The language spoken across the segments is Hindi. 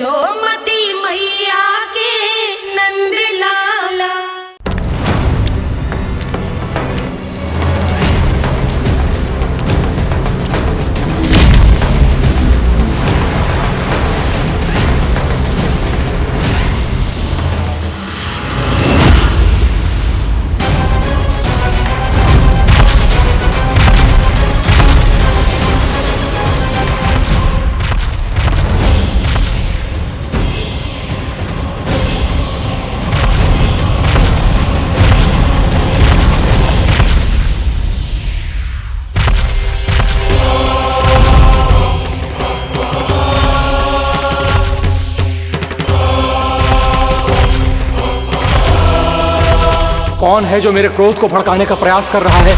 यशोमती मैया के नंद लाला। कौन है जो मेरे क्रोध को भड़काने का प्रयास कर रहा है?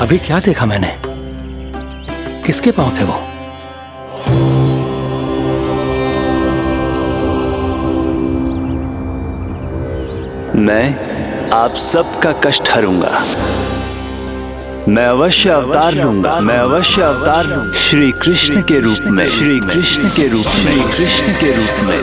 अभी क्या देखा मैंने? किसके पांव थे वो? मैं आप सबका कष्ट हरूंगा। मैं अवश्य अवतार लूंगा। मैं अवश्य अवतार लूंगा श्री कृष्ण के रूप में। श्री कृष्ण के रूप में। श्री कृष्ण के रूप में।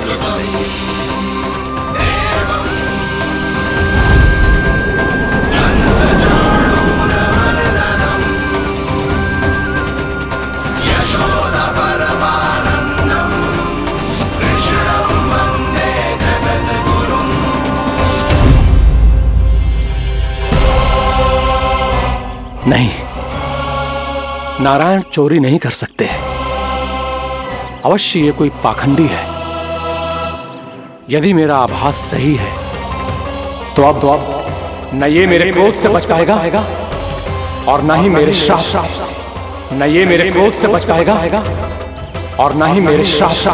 नहीं, नारायण चोरी नहीं कर सकते। अवश्य ये कोई पाखंडी है। यदि मेरा आभास सही है तो अब न ये मेरे क्रोध से बच पाएगा और न ही मेरे श्राप से। न ये मेरे क्रोध से बच पाएगा और न ही मेरे श्राप से।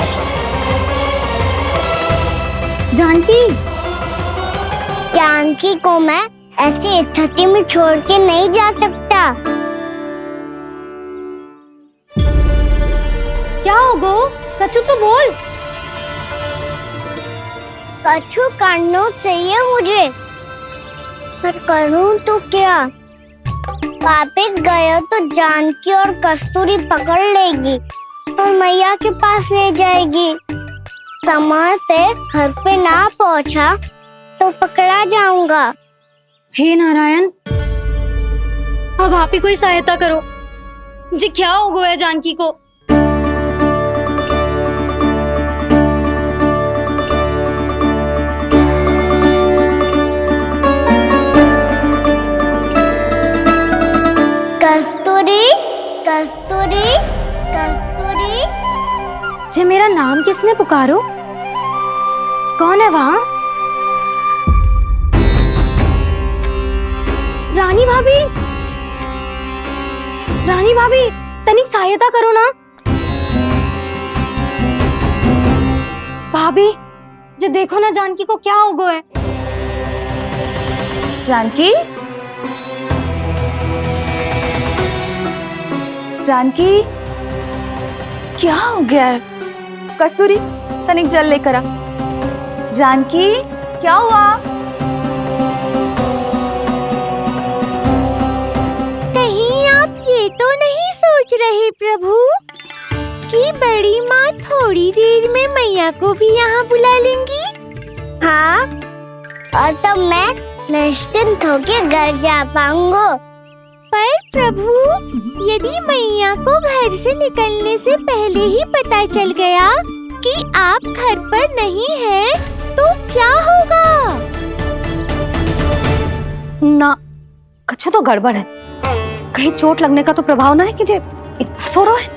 जानकी को मैं ऐसी स्थिति में छोड़ के नहीं जा सकता। क्या होगो? कछु तो बोल। कछु करना चाहिए मुझे, पर करूं तो क्या? वापस गए तो जानकी और कस्तूरी पकड़ लेगी और मैया के पास ले जाएगी। समय पे घर पे ना पहुंचा तो पकड़ा जाऊंगा। हे नारायण, अब आप ही कोई सहायता करो जी। क्या हो गया है जानकी को? कस्तूरी, कस्तूरी, कस्तूरी। जी मेरा नाम किसने पुकारो? कौन है वहाँ? रानी भाभी, रानी भाभी, तनिक सहायता करो ना। भाभी जी देखो ना जानकी को क्या हो गया है। जानकी, जानकी क्या हो गया है? कस्तूरी तनिक जल लेकर आ। जानकी क्या हुआ? ये तो नहीं सोच रहे प्रभु कि बड़ी माँ थोड़ी देर में मैया को भी यहाँ बुला लेंगी? हाँ, और तब मैं निश्चिंत होकर घर जा पाऊंगा। पर प्रभु, यदि मैया को घर से निकलने से पहले ही पता चल गया कि आप घर पर नहीं हैं, तो क्या होगा? ना, कुछ तो गड़बड़ है। कहीं चोट लगने का तो प्रभाव ना है कि जे इतना सो रहा है।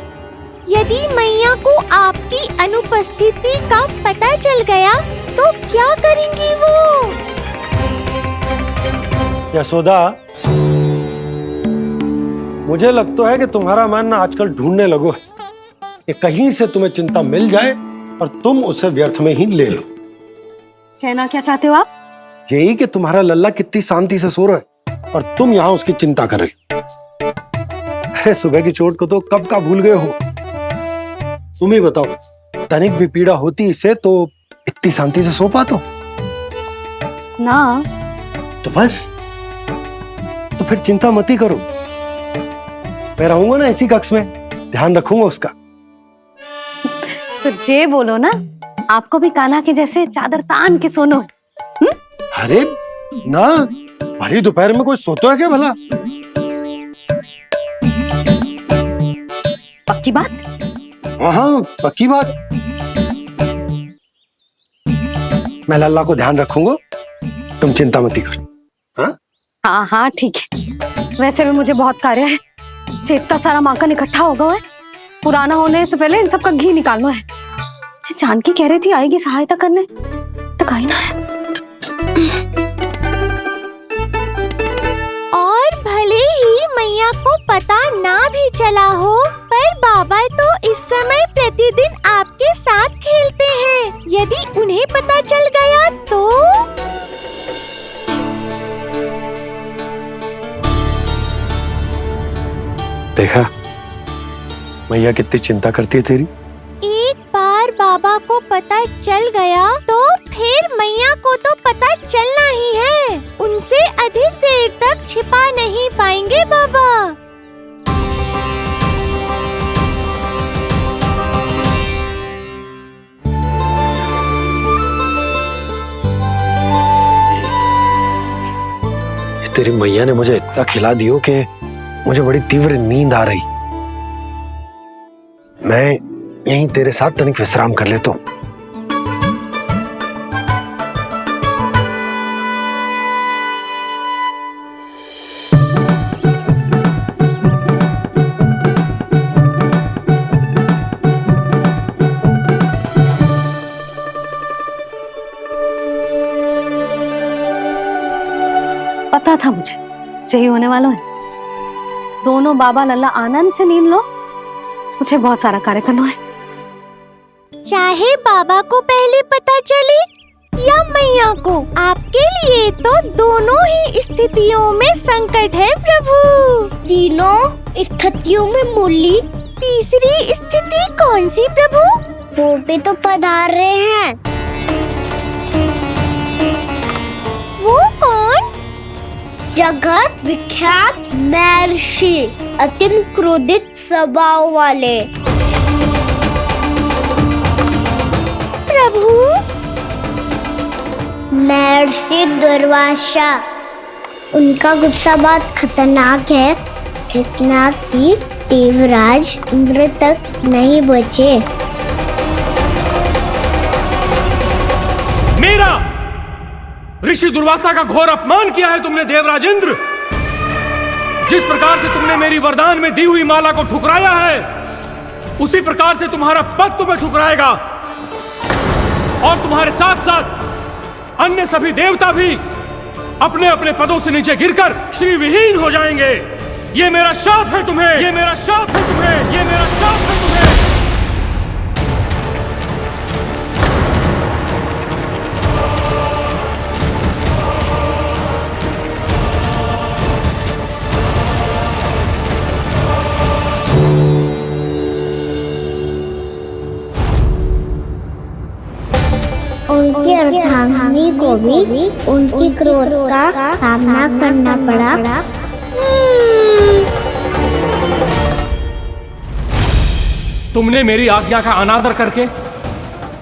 यदि मैया को आपकी अनुपस्थिति का पता चल गया तो क्या करेंगी वो? यशोदा, मुझे लगता है कि तुम्हारा मन आजकल ढूंढने लगो है कि कहीं से तुम्हें चिंता मिल जाए और तुम उसे व्यर्थ में ही ले लो। कहना क्या चाहते हो आप? यही कि तुम्हारा लल्ला कितनी शांति से सो रहा है और तुम यहाँ उसकी चिंता कर रही हो। सुबह की चोट को तो कब का भूल गए हो। तुम ही बताओ, तनिक भी पीड़ा होती इसे तो इतनी शांति से सो पातो? ना। तो बस, तो फिर चिंता मत ही करो, मैं रहूंगा ना इसी कक्ष में, ध्यान रखूंगा उसका। तो जे बोलो ना, आपको भी कान्हा के जैसे चादर तान के सोनो। अरे ना, भरी दोपहर में कोई सोता है क्या भला? पक्की बात? हाँ पक्की बात। मैं लल्ला को ध्यान रखूंगा, तुम चिंता मत करो। हाँ हाँ हाँ ठीक है। वैसे भी मुझे बहुत कार्य है, इतना सारा माखन इकट्ठा होगा है, पुराना होने से पहले इन सबका घी निकालना है। जानकी कह रही थी आएगी सहायता करने, तो कहीं ना है। और भले ही मैया को पता ना भी चला हो, पर बाबा तो इस समय प्रतिदिन आपके साथ खेलते हैं। यदि उन्हें पता चल गया तो? देखा मैया कितनी चिंता करती है तेरी। एक बार बाबा को पता चल गया तो फिर मैया को तो पता चलना ही है। उनसे अधिक देर तक छिपा नहीं पाएंगे बाबा। तेरी मैया ने मुझे इतना खिला दियो कि मुझे बड़ी तीव्र नींद आ रही। मैं यहीं तेरे साथ तनिक विश्राम कर लेता हूँ। पता था मुझे यही होने वाला है। दोनों बाबा लल्ला आनंद से नींद लो, मुझे बहुत सारा कार्य करना है। चाहे बाबा को पहले पता चले या मैया को, आपके लिए तो दोनों ही स्थितियों में संकट है प्रभु। तीनों स्थितियों में मूली तीसरी स्थिति कौन सी प्रभु? वो भी तो पधार रहे हैं। वो कौन? जगत विख्यात महर्षि, अति क्रोधित स्वभाव वाले। प्रभु महर्षि दुर्वासा। उनका गुस्सा बहुत खतरनाक है, इतना कि देवराज इंद्र तक नहीं बचे। मेरा ऋषि दुर्वासा का घोर अपमान किया है तुमने देवराज इंद्र। जिस प्रकार से तुमने मेरी वरदान में दी हुई माला को ठुकराया है, उसी प्रकार से तुम्हारा पद तुम्हें ठुकराएगा, और तुम्हारे साथ साथ अन्य सभी देवता भी अपने अपने पदों से नीचे गिरकर श्री विहीन हो जाएंगे। ये मेरा शाप है तुम्हें, ये मेरा शाप है तुम्हें, ये मेरा शाप है तुम्हें। उनकी अर्धांगिनी को भी उनकी क्रोध का सामना करना पड़ा। तुमने मेरी आज्ञा का अनादर करके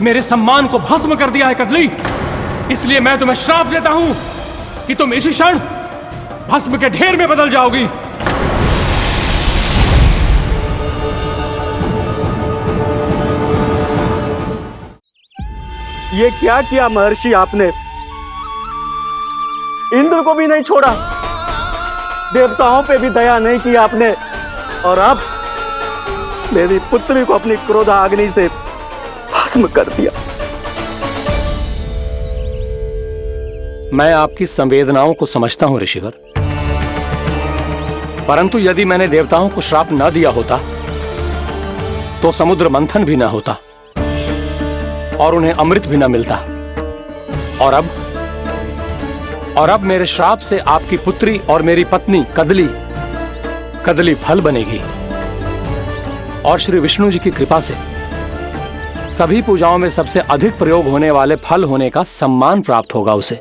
मेरे सम्मान को भस्म कर दिया है कदली। इसलिए मैं तुम्हें श्राप देता हूं कि तुम इसी क्षण भस्म के ढेर में बदल जाओगी। ये क्या किया महर्षि आपने? इंद्र को भी नहीं छोड़ा, देवताओं पे भी दया नहीं की आपने, और अब मेरी पुत्री को अपनी क्रोधाग्नि से भस्म कर दिया। मैं आपकी संवेदनाओं को समझता हूं ऋषिवर, परंतु यदि मैंने देवताओं को श्राप न दिया होता तो समुद्र मंथन भी न होता और उन्हें अमृत भी न मिलता। और अब मेरे श्राप से आपकी पुत्री और मेरी पत्नी कदली फल बनेगी, और श्री विष्णु जी की कृपा से सभी पूजाओं में सबसे अधिक प्रयोग होने वाले फल होने का सम्मान प्राप्त होगा उसे।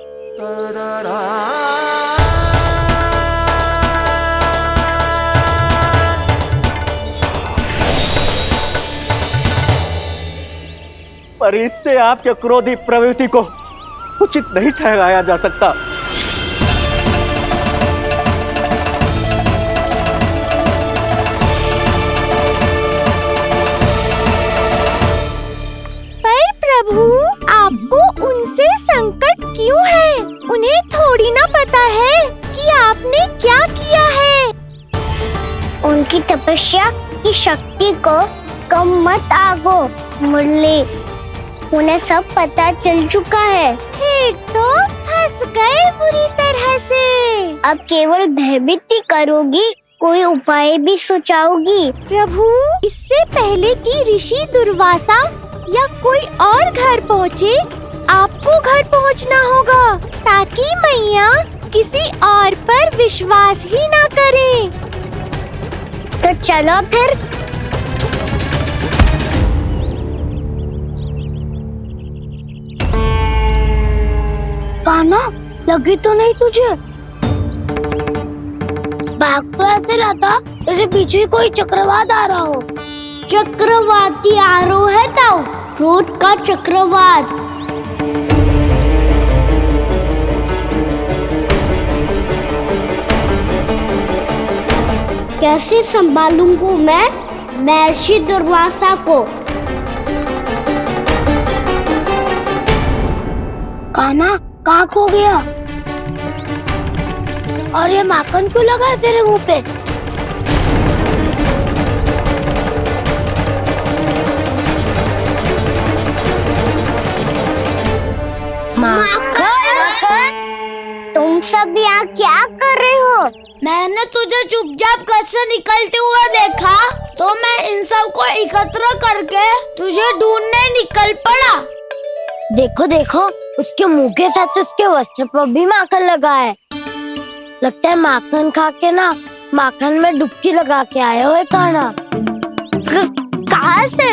पर इससे आपके क्रोधी प्रवृत्ति को उचित नहीं ठहराया जा सकता। पर प्रभु, आपको उनसे संकट क्यों है? उन्हें थोड़ी ना पता है कि आपने क्या किया है। उनकी तपस्या की शक्ति को कम मत आगो मुरली, उन्हें सब पता चल चुका है। फिर तो फंस गए बुरी तरह से। अब केवल भयभीत ही करोगी, कोई उपाय भी सुझाओगी? प्रभु, इससे पहले कि ऋषि दुर्वासा या कोई और घर पहुँचे, आपको घर पहुँचना होगा ताकि मैया किसी और पर विश्वास ही ना करे। तो चलो फिर। कान्हा, लगी तो नहीं तुझे? भाग तो ऐसे रहा था जैसे पीछे कोई चक्रवात आ रहा हो। चक्रवाती आरोह है ताऊ, क्रोध का चक्रवात। कैसे संभालूंगा मैं महर्षि दुर्वासा को? कान्हा, कहाँ खो गया? और ये माखन क्यों लगा है तेरे मुंह पे? माखन, तुम सब यहाँ क्या कर रहे हो? मैंने तुझे चुपचाप घर से निकलते हुए देखा तो मैं इन सब को एकत्र करके तुझे ढूंढने निकल पड़ा। देखो देखो, उसके मुंह के साथ उसके वस्त्र पर भी माखन लगा है। लगता है माखन खा के ना माखन में डुबकी लगा के आए हो कान्हा। कहाँ से?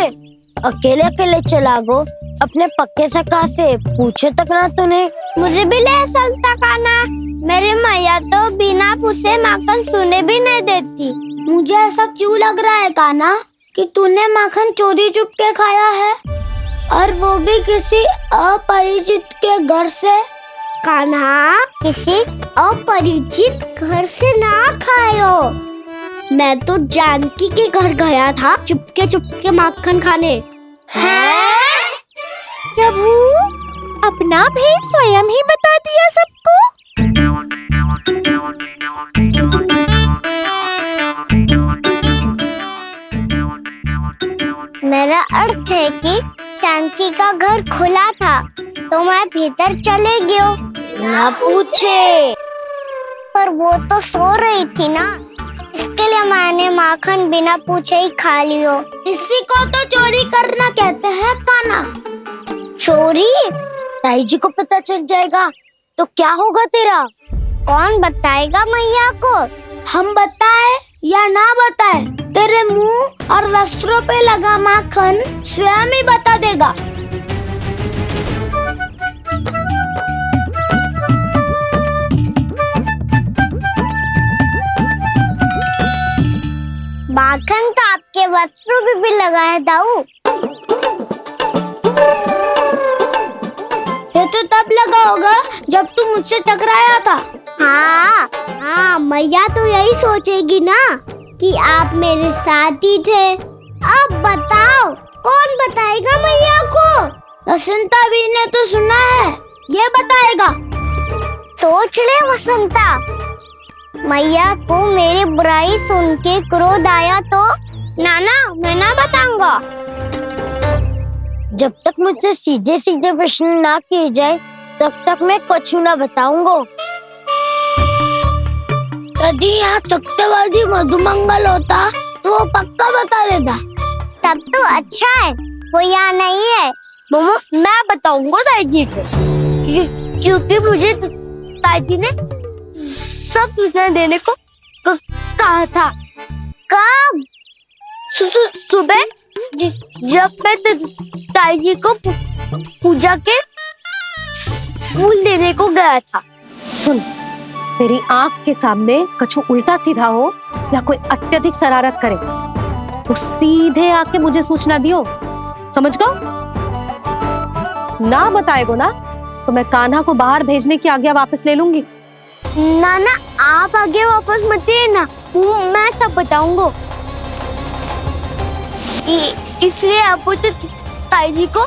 अकेले अकेले चला गो अपने पक्के सखा से, पूछो तक ना तूने। मुझे भी ले चलता कान्हा, मेरी मैया तो बिना पूछे माखन सुने भी नहीं देती। मुझे ऐसा क्यों लग रहा है कान्हा कि तूने माखन चोरी चुप के खाया है, और वो भी किसी अपरिचित के घर से? कान्हा, किसी अपरिचित घर से ना खायो। मैं तो जानकी के घर गया था चुपके माखन खाने। हैं? प्रभु, अपना भेद स्वयं ही बता दिया सबको। मेरा अर्थ है कि जानकी का घर खुला था तो मैं भीतर चले गयो। ना पूछे। पर वो तो सो रही थी ना, इसके लिए मैंने माखन बिना पूछे ही खा लियो। इसी को तो चोरी करना कहते हैं कान्हा। चोरी? ताई जी को पता चल जाएगा तो क्या होगा तेरा? कौन बताएगा मैया को? हम बताए या ना बताए, तेरे मुंह और वस्त्रों पे लगा माखन स्वयं ही बता देगा। माखन तो आपके वस्त्रों पे भी लगा है दाऊ। ये तो तब लगा होगा जब तू मुझसे टकराया था। हाँ, मैया तो यही सोचेगी ना कि आप मेरे साथ ही थे। अब बताओ, कौन बताएगा मैया को? वसंता भी ने तो सुना है, ये बताएगा। सोच ले वसंता, मैया को मेरी बुराई सुन के क्रोध आया तो नाना मैं ना बताऊंगा। जब तक मुझसे सीधे सीधे प्रश्न ना किए जाए तब तक मैं कुछ ना बताऊंगा। यदि यहाँ सत्यवादी मधुमंगल होता तो वो पक्का बता देता। तब तो अच्छा है वो यहाँ नहीं है। मम्मा, मैं बताऊंगा ताई जी को, क्योंकि मुझे ताई जी ने सब सूचना देने को कहा था। कब? सुबह जब मैं ताई जी को पूजा के फूल देने को गया था। सुन, तेरी आंख के सामने कछु उल्टा सीधा हो या कोई अत्यधिक शरारत करे तो सीधे आके मुझे सूचना दियो, समझ गो? ना बताएगो ना तो मैं कान्हा को बाहर भेजने की आज्ञा वापस ले लूंगी। नाना आप आगे वापस मत देना, मैं सब बताऊंगा। इसलिए आपको तो ताई जी को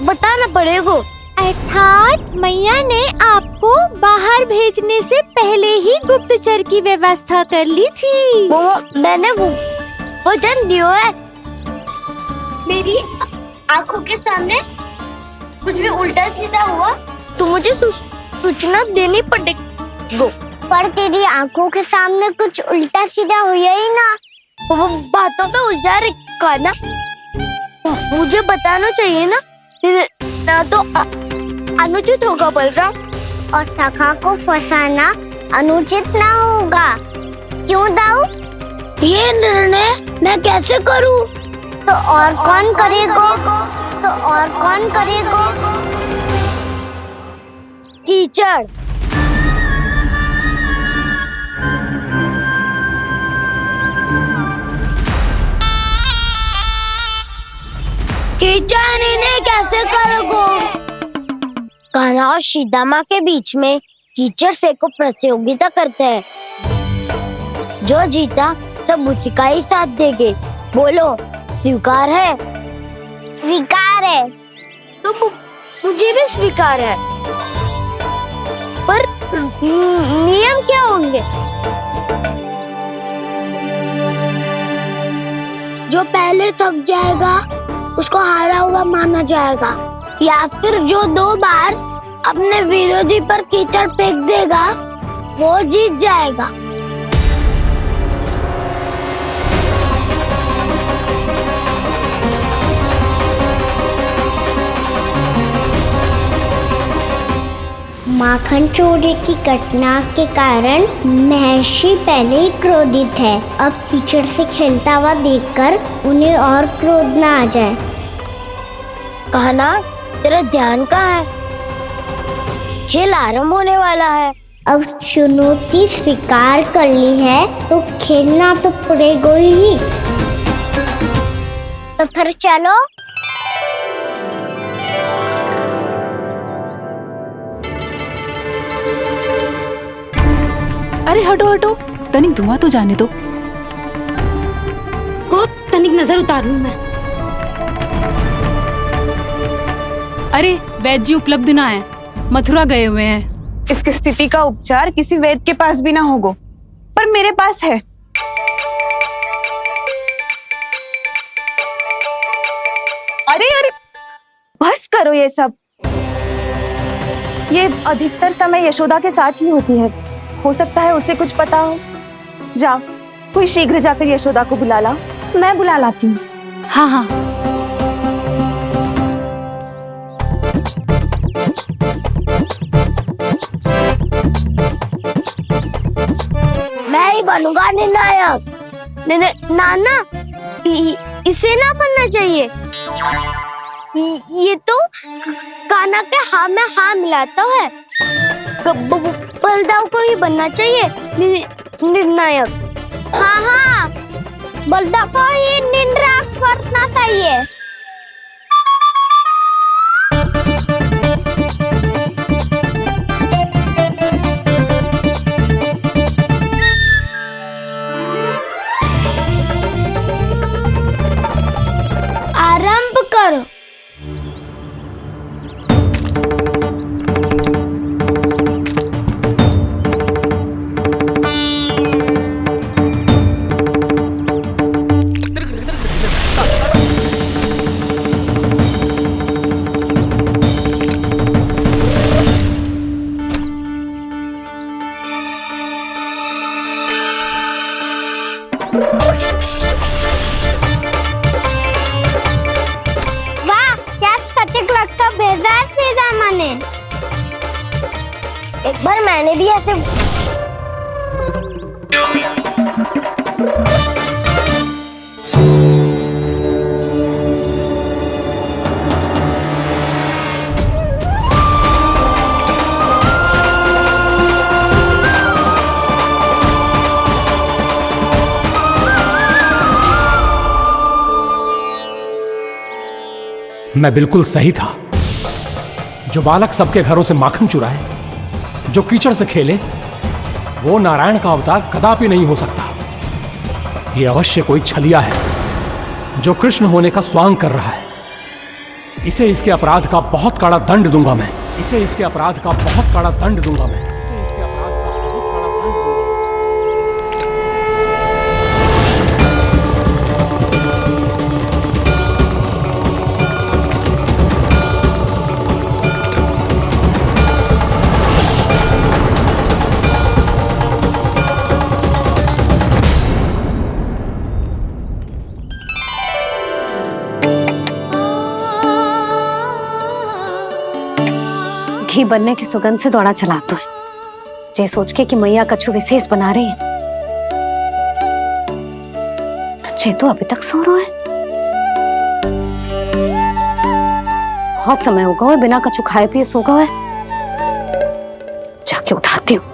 बताना पड़ेगा। अर्थात मैया ने आपको बाहर भेजने से पहले ही गुप्तचर की व्यवस्था कर ली थी। वो मैंने वचन दिया है। मेरी आंखों के सामने कुछ भी उल्टा सीधा हुआ तो मुझे सूचना देनी पड़ेगी। पर तेरी आंखों के सामने कुछ उल्टा सीधा हुआ ही ना, वो बातों में उलझा रखा ना, मुझे बताना चाहिए ना तो अनुचित होगा बलराम। और सखा को फंसाना अनुचित ना होगा, क्यों दाऊ? ये निर्णय मैं कैसे करूं? तो और कौन करेगा? कीचड़। कीचड़ इन्हें कैसे करोगे? कान्हा और सीता के बीच में कीचड़ फेंको प्रतियोगिता करते हैं। जो जीता सब उसी का ही साथ देंगे। बोलो, स्वीकार है? स्वीकार है। तो मुझे भी स्वीकार है। पर नियम क्या होंगे? जो पहले थक जाएगा उसको हारा हुआ माना जाएगा, या फिर जो 2 बार अपने विरोधी पर कीचड़ फेंक देगा वो जीत जाएगा। माखन चोरी की घटना के कारण महर्षि पहले ही क्रोधित है। अब कीचड़ से खेलता हुआ देखकर उन्हें और क्रोध ना आ जाए। कान्हा, तेरा ध्यान कहाँ है? खेल आरंभ होने वाला है। अब चुनौती स्वीकार कर ली है तो खेलना तो पड़ेगा ही। तो फिर चलो। अरे हटो हटो, तनिक धुआं तो जाने दो। को तनिक नजर उतार लूं मैं। अरे वैद्य जी उपलब्ध ना है, मथुरा गए हुए हैं। इसकी स्थिति का उपचार किसी वैद्य के पास भी ना होगा, पर मेरे पास है। अरे अरे बस करो ये सब। ये अधिकतर समय यशोदा के साथ ही होती है। हो सकता है उसे कुछ पता हो। जा, कोई शीघ्र जाकर यशोदा को बुला ला। मैं बुला लाती हूँ। हाँ हाँ। मैं ही बनूंगा निर्णायक। नाना, इसे ना बनना चाहिए। ये तो कान्हा के हाँ में हाँ मिलाता है। बलदाऊ को ही बनना चाहिए निर्णायक। हाँ हाँ, बलदाऊ को ही निर्णायक बनना चाहिए। आरंभ करो। वाह, क्या सटीक लगता भेजा सीधा मैंने। एक बार मैंने भी ऐसे मैं बिल्कुल सही था। जो बालक सबके घरों से माखन चुराए, जो कीचड़ से खेले, वो नारायण का अवतार कदापि नहीं हो सकता। ये अवश्य कोई छलिया है जो कृष्ण होने का स्वांग कर रहा है। इसे इसके अपराध का बहुत कड़ा दंड दूंगा मैं। इसे इसके अपराध का बहुत कड़ा दंड दूंगा मैं। इसे इसके अपराध का बहुत कड़ा दंड दूंगा। घी बनने की सुगंध से दौड़ा चला तो है, जे सोच के कि मैया कछु विशेष बना रही है। तो चेतु अभी तक सो रहा है। बहुत समय हो गया है, बिना कछु खाए पिए सो गया है। जाके उठाती हूँ।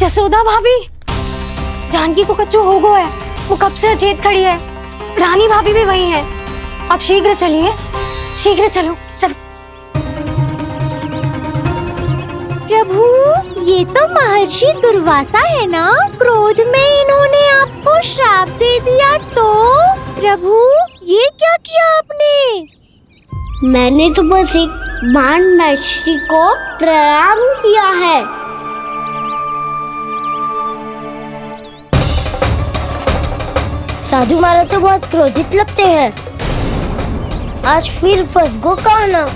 जसोदा भाभी, जानकी को कच्चू हो गया है। वो कब से अचेत खड़ी है। रानी भाभी भी वही है। आप शीघ्र चलिए, शीघ्र चलो। चल। प्रभु, ये तो महर्षि दुर्वासा है ना? क्रोध में इन्होंने आपको श्राप दे दिया तो? प्रभु, ये क्या किया आपने? मैंने तो बस एक बाण महर्षि को प्रणाम किया है। साधु महाराज तो बहुत क्रोधित लगते हैं। आज फिर फंस गो कहना।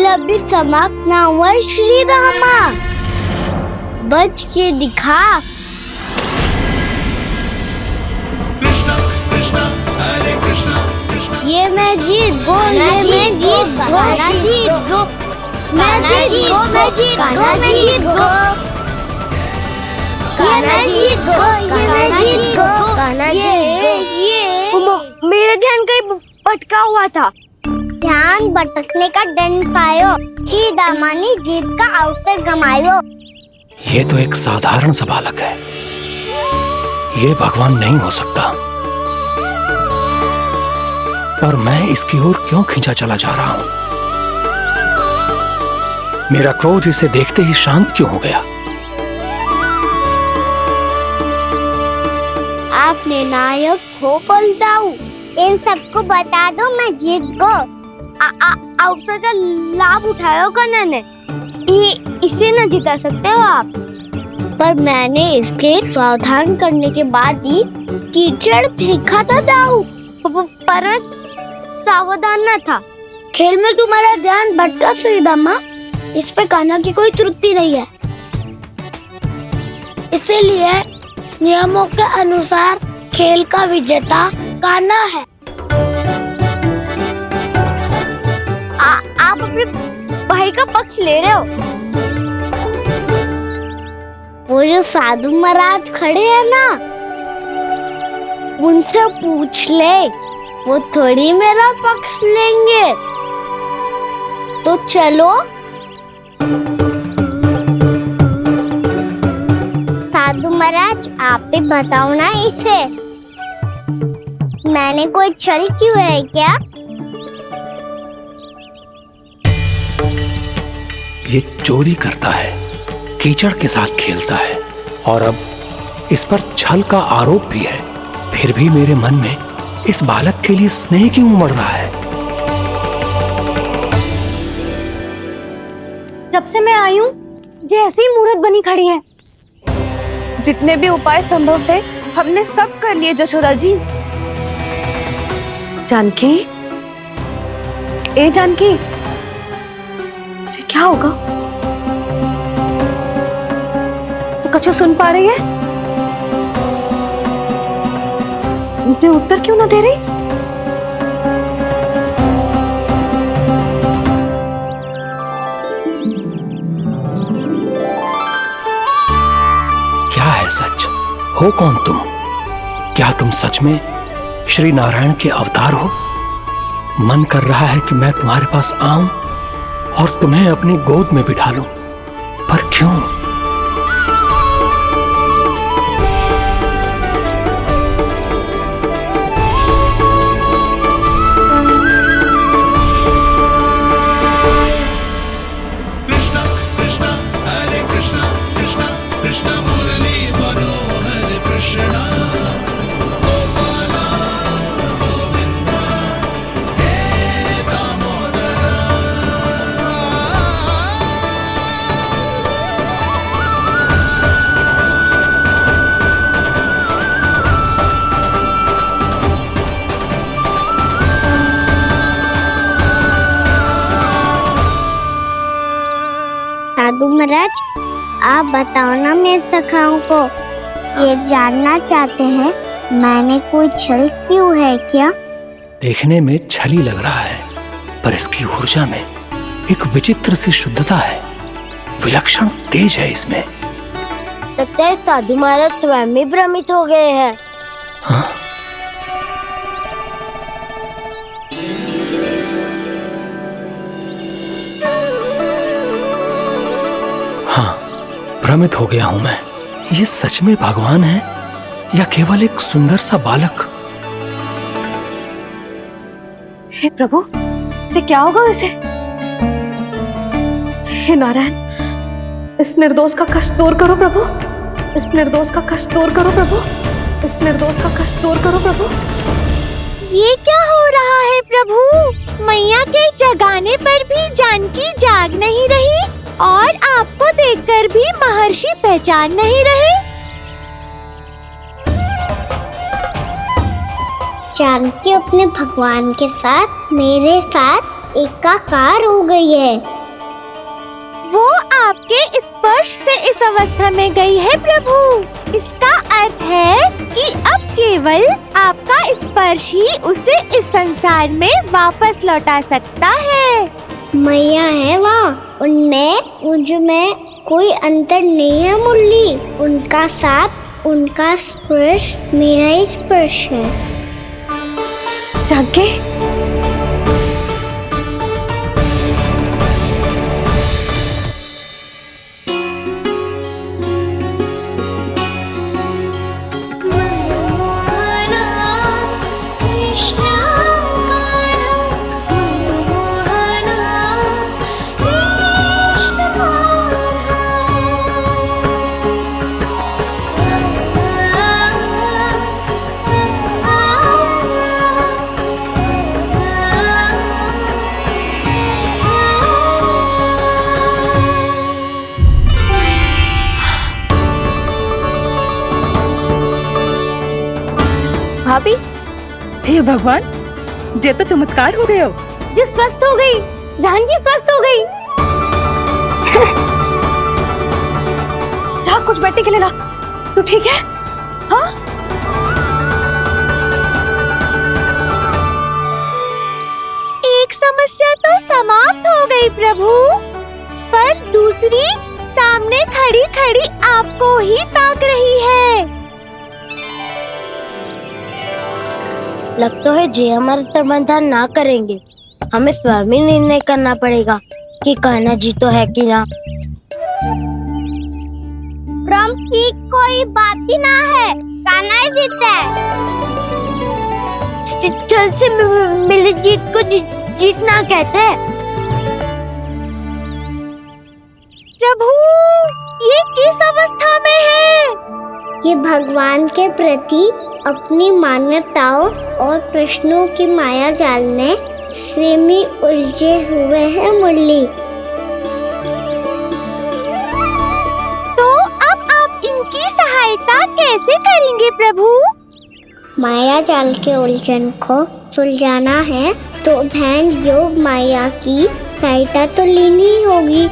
अभी समाप्त ना हुआ श्री रामा, बच के दिखा। ये मैं जीत गो, ये मैं जीत गो, मैं जीत गो, मैं जीत गो, मैं जीत गो, मैं जीत गो, ये मैं जीत गो, ये मैं जीत गो। ये मेरा ध्यान कहीं भटका हुआ था। ध्यान भटकने का दंड पायो, श्री दामानी जीत का अवसर गमायो। ये तो एक साधारण सा बालक है, ये भगवान नहीं हो सकता। पर मैं इसकी ओर क्यों खींचा चला जा रहा हूं? मेरा क्रोध इसे देखते ही शांत क्यों हो गया? आपने नायक हो पलटाऊ, इन सबको बता दो मैं जीत गो। अवसर का लाभ उठायो कन्ना ने, इसे न जिता सकते हो आप। पर मैंने इसके सावधान करने के बाद ही कीचड़ फेंका था दाऊ, पर सावधान न था। खेल में तुम्हारा ध्यान भटका श्रीदामा, इस पे कान्हा की कोई त्रुटि नहीं है। इसीलिए नियमों के अनुसार खेल का विजेता कान्हा है। आप अपने भाई का पक्ष ले रहे हो। वो जो साधु महाराज खड़े हैं ना, उनसे पूछ ले, वो थोड़ी मेरा पक्ष लेंगे। तो चलो। साधु महाराज, आप ही बताओ ना इसे, मैंने कोई छल क्यों है क्या? ये चोरी करता है, कीचड़ के साथ खेलता है और अब इस पर छल का आरोप भी है। फिर भी मेरे मन में इस बालक के लिए स्नेह क्यों उमड़ रहा है? जब से मैं आई हूँ जैसी ही मूर्त बनी खड़ी है। जितने भी उपाय संभव थे हमने सब कर लिए जशोदा जी। जानकी, ए जानकी, ये क्या होगा? तो कछु सुन पा रही है? मुझे उत्तर क्यों ना दे रही? क्या है सच? हो कौन तुम? क्या तुम सच में श्री नारायण के अवतार हो? मन कर रहा है कि मैं तुम्हारे पास आऊं और तुम्हें अपनी गोद में बिठा लूं, पर क्यों? साधु महाराज, आप बताओ ना मेरे सखाओं को, ये जानना चाहते हैं मैंने कोई छल क्यों है क्या? देखने में छली लग रहा है, पर इसकी ऊर्जा में एक विचित्र सी शुद्धता है, विलक्षण तेज है इसमें। लगता है साधु महाराज स्वयं ही भ्रमित हो गए हैं। हाँ? हाँ, भ्रमित हो गया हूं मैं। ये सच में भगवान है या केवल एक सुंदर सा बालक? हे प्रभु, ये क्या होगा वैसे? हे नारायण, इस निर्दोष का कष्ट दूर करो प्रभु, इस निर्दोष का कष्ट दूर करो प्रभु, इस निर्दोष का कष्ट दूर करो प्रभु। ये क्या हो रहा है प्रभु? मैया के जगाने पर भी जानकी जाग नहीं रही और आपको देखकर भी महर्षि पहचान नहीं रहे। जानकी अपने भगवान के साथ मेरे साथ एकाकार हो गई है। वो आपके स्पर्श से इस अवस्था में गई है प्रभु। इसका अर्थ है कि अब केवल आपका स्पर्श ही उसे इस संसार में वापस लौटा सकता है। मैया है वहाँ, उनमें मुझ में कोई अंतर नहीं है मुरली। उनका साथ, उनका स्पर्श मेरा ही स्पर्श है। जानकी, भाभी, हे भगवान, ये तो चमत्कार हो गए हो। जी स्वस्थ हो गई, जानकी स्वस्थ हो गई। जा कुछ बैठने के लिए ला। तू ठीक है? हाँ? एक समस्या तो समाप्त हो गई प्रभु, पर दूसरी सामने खड़ी खड़ी आपको ही ताक रही है। लगता है जे हमारा समाधान ना करेंगे। हमें स्वयं ही निर्णय करना पड़ेगा कि कान्हा जी तो है कि ना। की कोई बात ही ना है, कान्हा ही जीता है। चल से मिली जीत को जीतना कहते हैं। प्रभु, ये किस अवस्था में है? ये भगवान के प्रति अपनी मान्यताओं और प्रश्नों की माया जाल में स्वयं ही उलझे हुए हैं मुरली। तो अब आप इनकी सहायता कैसे करेंगे प्रभु? माया जाल के उलझन को सुलझाना है तो बहन योग माया की सहायता तो लेनी ही होगी।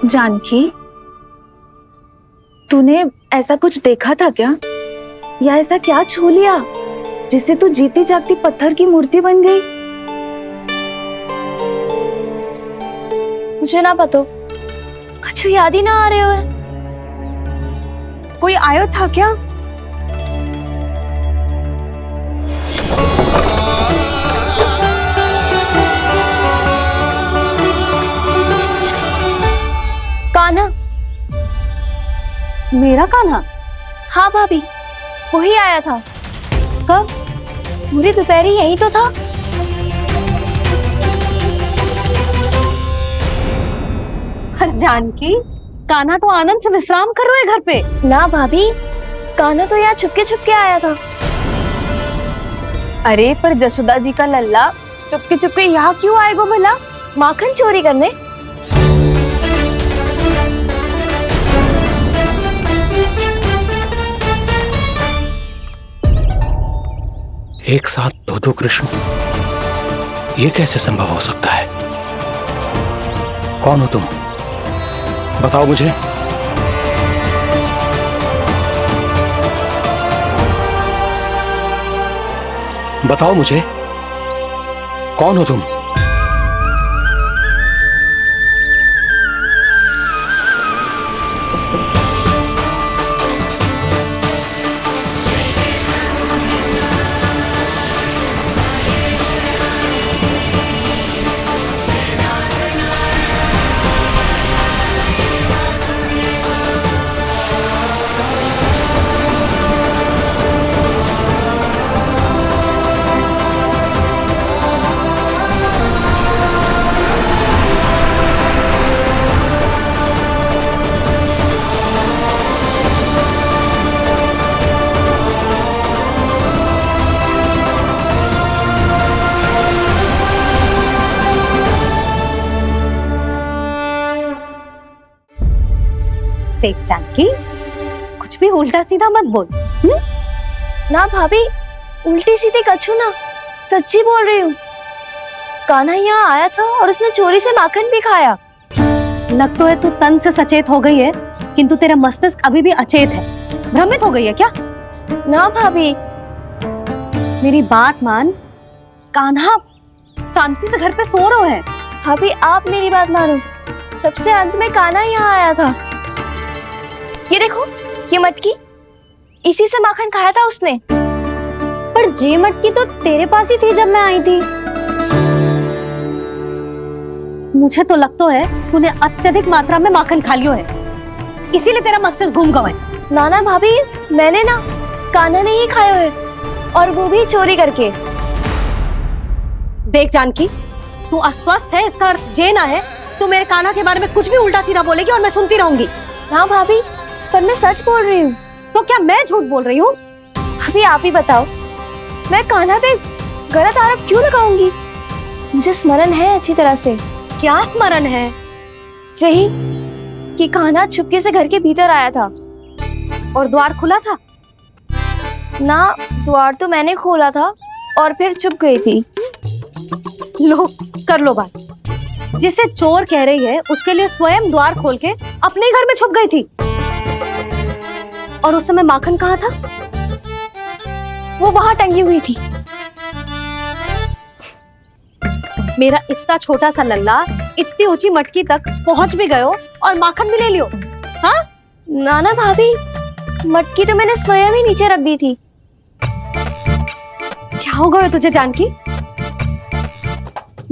जानकी, तूने ऐसा कुछ देखा था क्या? या ऐसा क्या छू लिया जिससे तू जीती जागती पत्थर की मूर्ति बन गई? मुझे ना पता, कुछ याद ही ना आ रहे हो। कोई आयो था क्या? कान्हा, मेरा कान्हा? हाँ भाभी, वही आया था। कब? पूरी दोपहर यही तो था। पर जानकी, कान्हा तो आनंद से विश्राम कर रहे घर पे। ना भाभी, कान्हा तो यहाँ छुपके आया था। अरे पर जसोदा जी का लल्ला चुपके यहाँ क्यों आएगा भला? माखन चोरी करने? एक साथ दो कृष्ण, ये कैसे संभव हो सकता है? कौन हो तुम? बताओ मुझे। बताओ मुझे, कौन हो तुम? देख जानकी, कुछ भी उल्टा सीधा मत बोल। ना भाभी, उल्टी सीधी कछू ना, सच्ची बोल रही हूँ। कान्हा यहाँ आया था और उसने चोरी से माखन भी खाया। लग तो है तू तन से सचेत हो गई है, किंतु तेरा मस्तिष्क अभी भी अचेत है। भ्रमित हो गई है क्या? ना भाभी, मेरी बात मान। कान्हा शांति से घर पे सो रहा है। भाभी आप मेरी बात मानो। सबसे अंत में कान्हा यहाँ आया था। ये देखो, ये मटकी, इसी से माखन खाया था उसने। पर जे मटकी तो तेरे पास ही थी जब मैं आई थी। मुझे तो लगता है तूने अत्यधिक मात्रा में माखन खा लियो है, इसीलिए तेरा मस्तिष्क घूम गया है। नाना भाभी, मैंने ना, कान्हा ने ही खाया है, और वो भी चोरी करके। देख जानकी, तू अस्वस्थ है, इसका अर्थ जे ना है तू मेरे कान्हा के बारे में कुछ भी उल्टा सीधा बोलेगी और मैं सुनती रहूंगी। हाँ भाभी, पर मैं सच बोल रही हूँ। तो क्या मैं झूठ बोल रही हूँ? अभी आप ही बताओ, मैं कान्हा पे गलत आरोप क्यों लगाऊंगी? मुझे स्मरण है अच्छी तरह से। क्या स्मरण है? यही कि कान्हा चुपके से घर के भीतर आया था। और द्वार खुला था? ना, द्वार तो मैंने खोला था और फिर चुप गई थी। लो, कर लो बात। जिसे चोर कह रही है उसके लिए स्वयं द्वार खोल के अपने ही घर में छुप गई थी। और उस समय माखन कहाँ था? वो वहां टंगी हुई थी। मेरा इतना छोटा सा लल्ला इतनी ऊंची मटकी तक पहुंच भी गयो और माखन भी ले लियो? हाँ? नाना भाभी, मटकी तो मैंने स्वयं ही नीचे रख दी थी। क्या हो गया तुझे जानकी?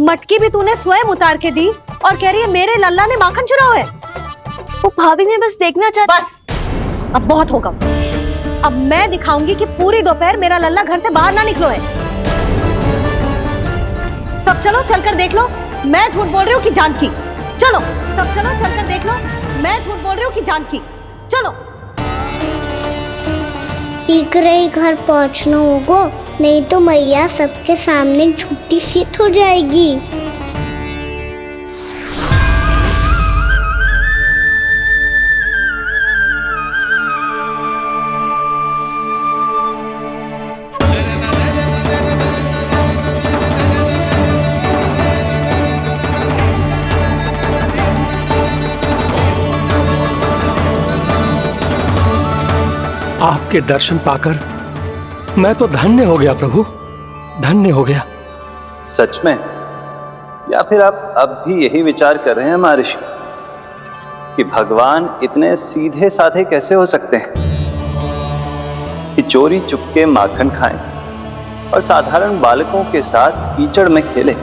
मटकी भी तूने स्वयं उतार के दी और कह रही है मेरे लल्ला ने माखन चुराया है। वो भाभी मैं बस देखना चाहती। बस, अब बहुत होगा। अब मैं दिखाऊंगी कि पूरी दोपहर मेरा लल्ला घर से बाहर ना निकलो है। सब चलो, चलकर देख लो मैं झूठ बोल रही हूँ कि जानकी। चलो सब चलो, चलकर देख लो मैं झूठ बोल रही हूँ कि जानकी। चलो। शीघ्र ही घर पहुंचना होगा, नहीं तो मैया सबके सामने झूठी सिद्ध हो जाएगी। आपके दर्शन पाकर मैं तो धन्य हो गया प्रभु, धन्य हो गया। सच में? या फिर आप अब भी यही विचार कर रहे हैं महर्षि कि भगवान इतने सीधे साधे कैसे हो सकते हैं कि चोरी चुपके माखन खाएं और साधारण बालकों के साथ कीचड़ में खेले?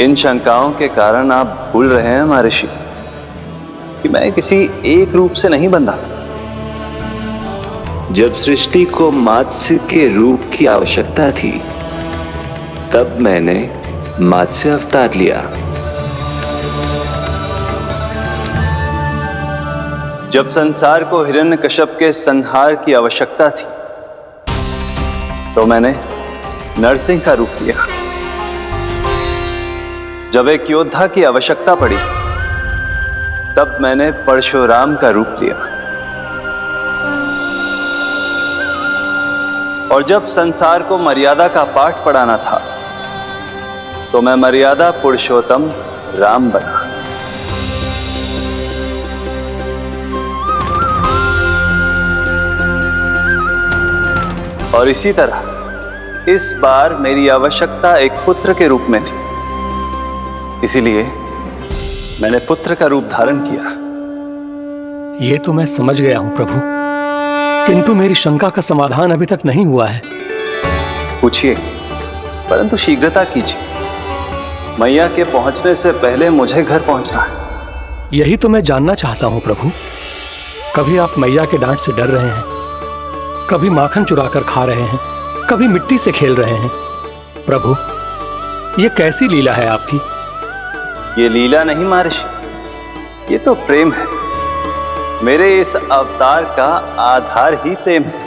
इन शंकाओं के कारण आप भूल रहे हैं महर्षि कि मैं किसी एक रूप से नहीं बंधा। जब सृष्टि को मत्स्य के रूप की आवश्यकता थी तब मैंने मत्स्य अवतार लिया। जब संसार को हिरण्यकश्यप के संहार की आवश्यकता थी तो मैंने नरसिंह का रूप लिया। जब एक योद्धा की आवश्यकता पड़ी तब मैंने परशुराम का रूप लिया। और जब संसार को मर्यादा का पाठ पढ़ाना था तो मैं मर्यादा पुरुषोत्तम राम बना। और इसी तरह इस बार मेरी आवश्यकता एक पुत्र के रूप में थी, इसीलिए मैंने पुत्र का रूप धारण किया। ये तो मैं समझ गया हूं प्रभु, किंतु मेरी शंका का समाधान अभी तक नहीं हुआ है। पूछिए, परंतु शीघ्रता कीजिए। मैया के पहुंचने से पहले मुझे घर पहुंचना है। यही तो मैं जानना चाहता हूं प्रभु। कभी आप मैया के डांट से डर रहे हैं, कभी माखन चुराकर खा रहे हैं, कभी मिट्टी से खेल रहे हैं। प्रभु, ये कैसी लीला है आपकी? ये लीला नहीं महर्षि, ये तो प्रेम है। मेरे इस अवतार का आधार ही प्रेम है।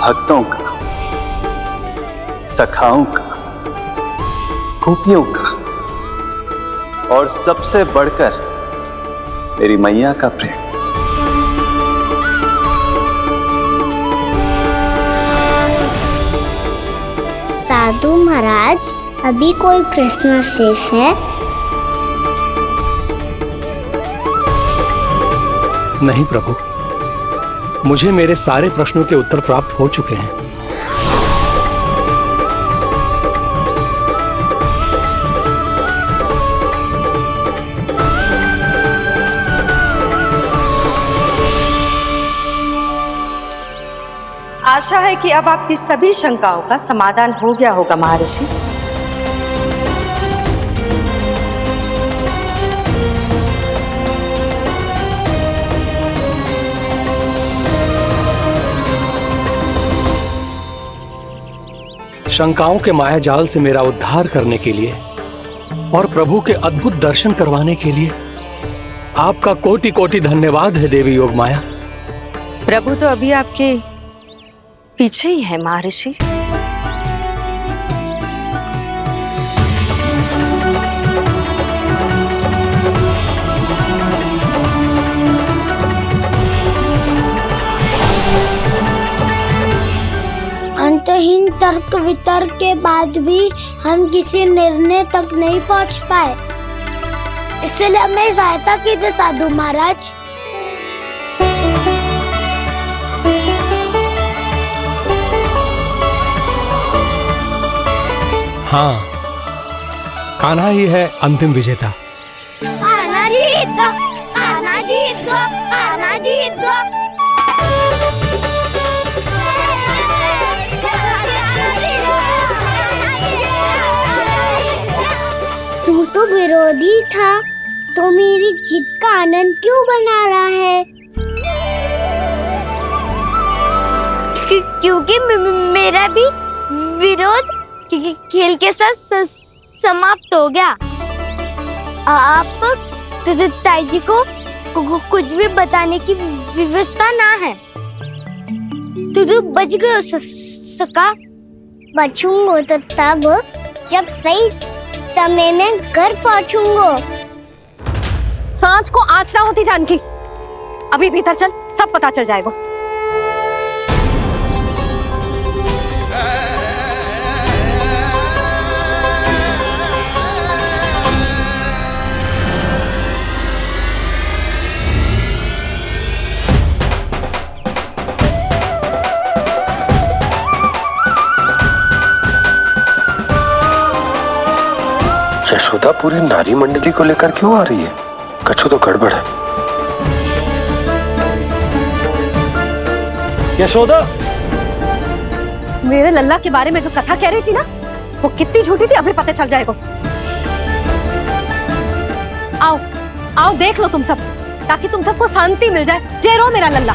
भक्तों का, सखाओं का, गोपियों का और सबसे बढ़कर मेरी मैया का प्रेम। साधु महाराज, अभी कोई प्रश्न शेष है? नहीं प्रभु, मुझे मेरे सारे प्रश्नों के उत्तर प्राप्त हो चुके हैं। आशा है कि अब आपकी सभी शंकाओं का समाधान हो गया होगा महर्षि। शंकाओं के मायाजाल से मेरा उद्धार करने के लिए और प्रभु के अद्भुत दर्शन करवाने के लिए आपका कोटि कोटि धन्यवाद है देवी योगमाया। प्रभु तो अभी आपके पीछे ही है महर्षि। अंतहीन तर्क वितर्क के बाद भी हम किसी निर्णय तक नहीं पहुंच पाए, इसलिए हमें सहायता कीजिए साधु महाराज। हाँ, कान्हा ही है अंतिम विजेता। कान्हा जीत गया, कान्हा जीत गया, कान्हा जीत गया। तू तो विरोधी था, तो मेरी जीत का आनंद क्यों बना रहा है? क्योंकि मेरा भी विरोध खेल के साथ समाप्त हो गया। आप ताई जी को कुछ भी बताने की व्यवस्था ना है। तू बच गयो सका। बचूंगा तो तब जब सही समय में घर पहुंचूंगा। सांच को आँच ना होती जानकी। अभी भीतर चल, सब पता चल जाएगा। यशोदा पूरी नारी मंडली को लेकर क्यों आ रही है? कछु तो गड़बड़ है। यशोदा, मेरे लल्ला के बारे में जो कथा कह रही थी ना, वो कितनी झूठी थी अभी पता चल जाएगा। आओ आओ देख लो तुम सब, ताकि तुम सबको शांति मिल जाए। जे रो मेरा लल्ला।